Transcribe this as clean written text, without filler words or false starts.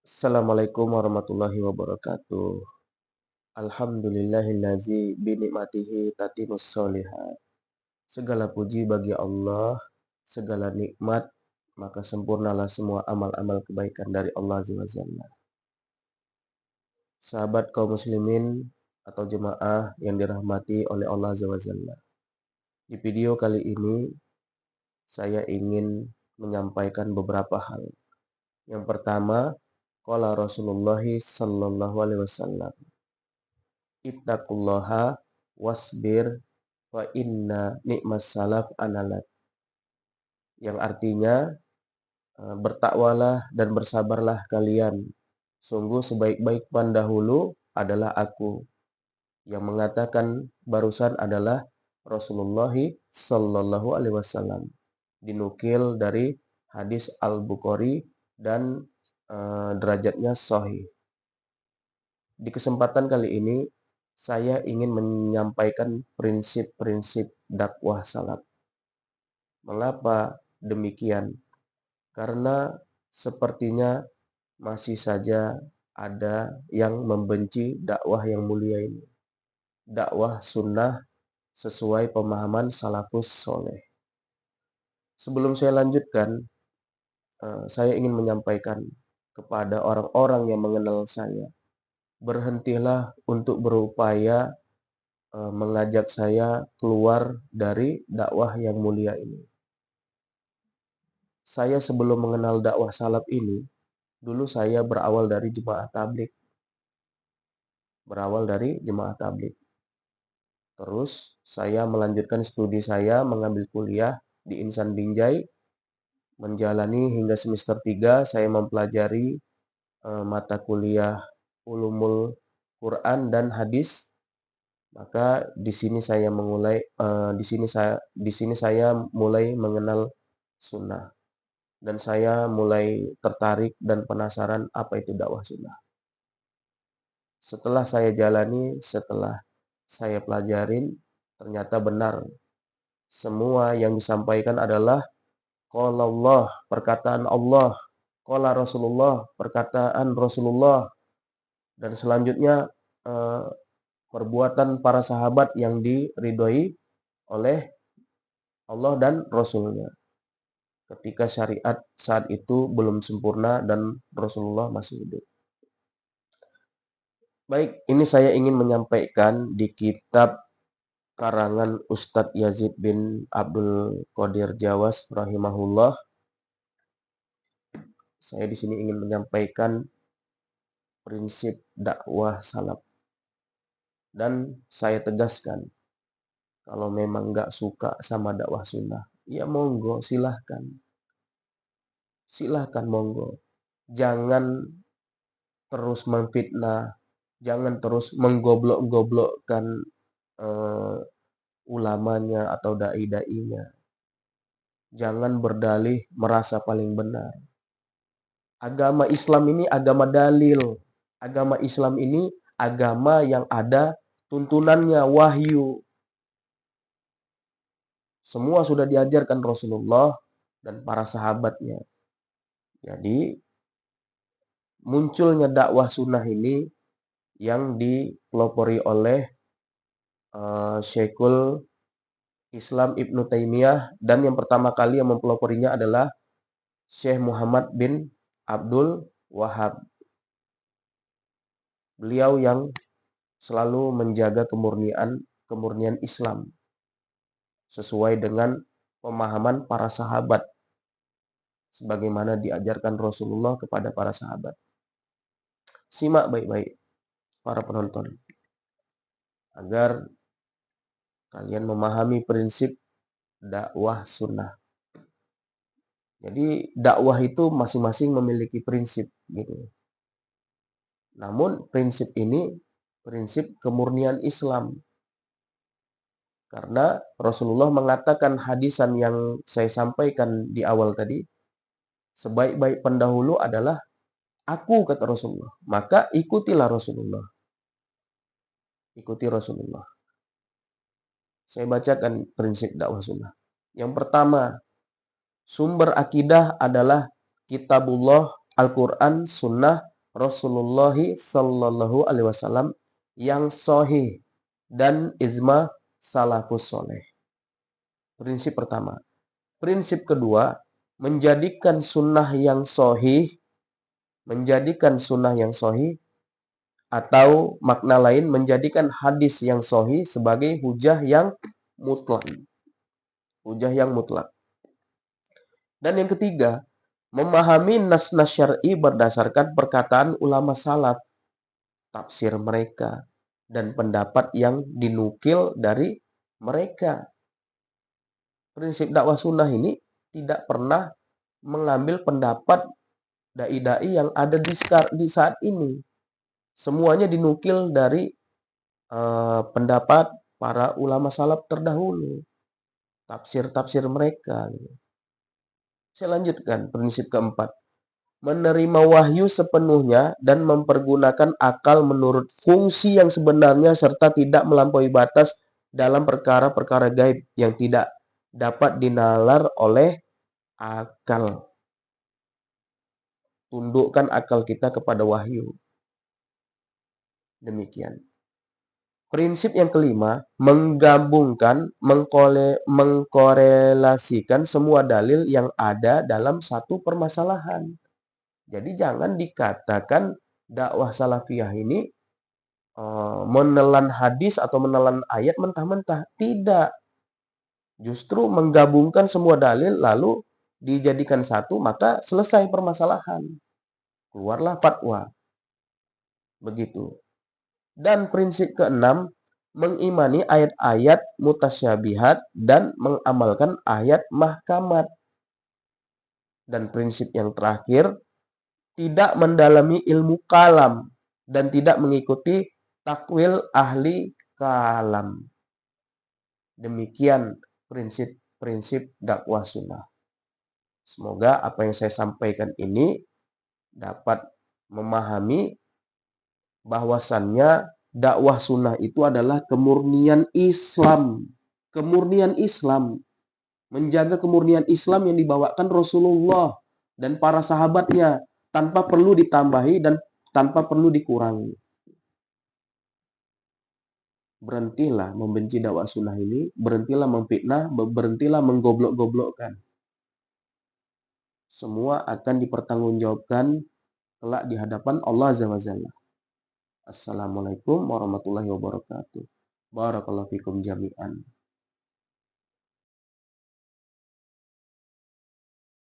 Assalamualaikum warahmatullahi wabarakatuh. Alhamdulillahillazi binikmatihi tatimmus sholihat. Segala puji bagi Allah, segala nikmat, maka sempurnalah semua amal-amal kebaikan dari Allah Azza wa Jalla. Sahabat kaum muslimin atau jemaah yang dirahmati oleh Allah Azza wa Jalla. Di video kali ini, saya ingin menyampaikan beberapa hal. Yang pertama, qala Rasulullah sallallahu alaihi wasallam, ittaqullaha wasbir wa inna ni'mas salaf analat. Yang artinya, bertakwalah dan bersabarlah kalian. Sungguh sebaik-baik pendahulu adalah aku. Yang mengatakan barusan adalah Rasulullah sallallahu alaihi wasallam. Dinukil dari hadis Al-Bukhari dan derajatnya sahih. Di kesempatan kali ini, saya ingin menyampaikan prinsip-prinsip dakwah salaf. Mengapa demikian? Karena sepertinya masih saja ada yang membenci dakwah yang mulia ini. Dakwah sunnah sesuai pemahaman salafus soleh. Sebelum saya lanjutkan, saya ingin menyampaikan kepada orang-orang yang mengenal saya. Berhentilah untuk berupaya mengajak saya keluar dari dakwah yang mulia ini. Saya sebelum mengenal dakwah salaf ini, dulu saya berawal dari jemaah tabligh. Terus saya melanjutkan studi saya, mengambil kuliah di Insan Binjai, menjalani hingga semester 3 saya mempelajari mata kuliah Ulumul Quran dan Hadis. Maka di sini saya mulai mengenal sunnah, dan saya mulai tertarik dan penasaran apa itu dakwah sunnah. Setelah saya jalani, setelah saya pelajarin, ternyata benar semua yang disampaikan adalah qala Allah, perkataan Allah, qala Rasulullah, perkataan Rasulullah, dan selanjutnya perbuatan para sahabat yang diridhoi oleh Allah dan Rasulnya. Ketika syariat saat itu belum sempurna dan Rasulullah masih hidup. Baik, ini saya ingin menyampaikan di kitab karangan Ustadz Yazid bin Abdul Qadir Jawas rahimahullah. Saya di sini ingin menyampaikan prinsip dakwah salaf. Dan saya tegaskan, kalau memang nggak suka sama dakwah sunnah, ya monggo, silahkan. Silahkan monggo. Jangan terus memfitnah, jangan terus menggoblok-goblokkan ulamanya atau dai-dainya. Jangan berdalih merasa paling benar. Agama Islam ini agama dalil. Agama Islam ini agama yang ada tuntunannya, wahyu. Semua sudah diajarkan Rasulullah dan para sahabatnya. Jadi, munculnya dakwah sunnah ini yang dipelopori oleh Syekhul Islam Ibnu Taimiyah, dan yang pertama kali yang mempeloporinya adalah Syekh Muhammad bin Abdul Wahab. Beliau yang selalu menjaga kemurnian Islam sesuai dengan pemahaman para sahabat sebagaimana diajarkan Rasulullah kepada para sahabat. Simak baik-baik para penonton agar kalian memahami prinsip dakwah sunnah. Jadi dakwah itu masing-masing memiliki prinsip gitu. Namun prinsip ini prinsip kemurnian Islam. Karena Rasulullah mengatakan hadisan yang saya sampaikan di awal tadi, sebaik-baik pendahulu adalah aku, kata Rasulullah. Maka ikutilah Rasulullah. Ikuti Rasulullah. Saya bacakan prinsip dakwah sunnah. Yang pertama, sumber akidah adalah kitabullah, Al-Quran, sunnah, Rasulullah sallallahu alaihi wasallam yang sahih dan ijma salafus soleh. Prinsip pertama. Prinsip kedua, menjadikan sunnah yang sahih, atau makna lain menjadikan hadis yang sahih sebagai hujah yang mutlak. Hujah yang mutlak. Dan yang ketiga, memahami nas-nas syar'i berdasarkan perkataan ulama salaf, tafsir mereka, dan pendapat yang dinukil dari mereka. Prinsip dakwah sunnah ini tidak pernah mengambil pendapat dai-dai yang ada di saat ini. Semuanya dinukil dari pendapat para ulama salaf terdahulu, tafsir-tafsir mereka. Saya lanjutkan prinsip keempat. Menerima wahyu sepenuhnya dan mempergunakan akal menurut fungsi yang sebenarnya serta tidak melampaui batas dalam perkara-perkara gaib yang tidak dapat dinalar oleh akal. Tundukkan akal kita kepada wahyu. Demikian. Prinsip yang kelima, menggabungkan, mengkorelasikan semua dalil yang ada dalam satu permasalahan. Jadi jangan dikatakan dakwah salafiyah ini menelan hadis atau menelan ayat mentah-mentah. Tidak. Justru menggabungkan semua dalil lalu dijadikan satu, maka selesai permasalahan. Keluarlah fatwa. Begitu. Dan prinsip keenam, mengimani ayat-ayat mutasyabihat dan mengamalkan ayat mahkamat. Dan prinsip yang terakhir, tidak mendalami ilmu kalam dan tidak mengikuti takwil ahli kalam. Demikian prinsip-prinsip dakwah sunnah. Semoga apa yang saya sampaikan ini dapat memahami bahwasannya dakwah sunnah itu adalah kemurnian Islam. Kemurnian Islam. Menjaga kemurnian Islam yang dibawakan Rasulullah dan para sahabatnya tanpa perlu ditambahi dan tanpa perlu dikurangi. Berhentilah membenci dakwah sunnah ini, berhentilah memfitnah, berhentilah menggoblok-goblokkan. Semua akan dipertanggungjawabkan kelak di hadapan Allah Azza wa Jalla. Assalamualaikum warahmatullahi wabarakatuh. Barakallahu fikum jami'an.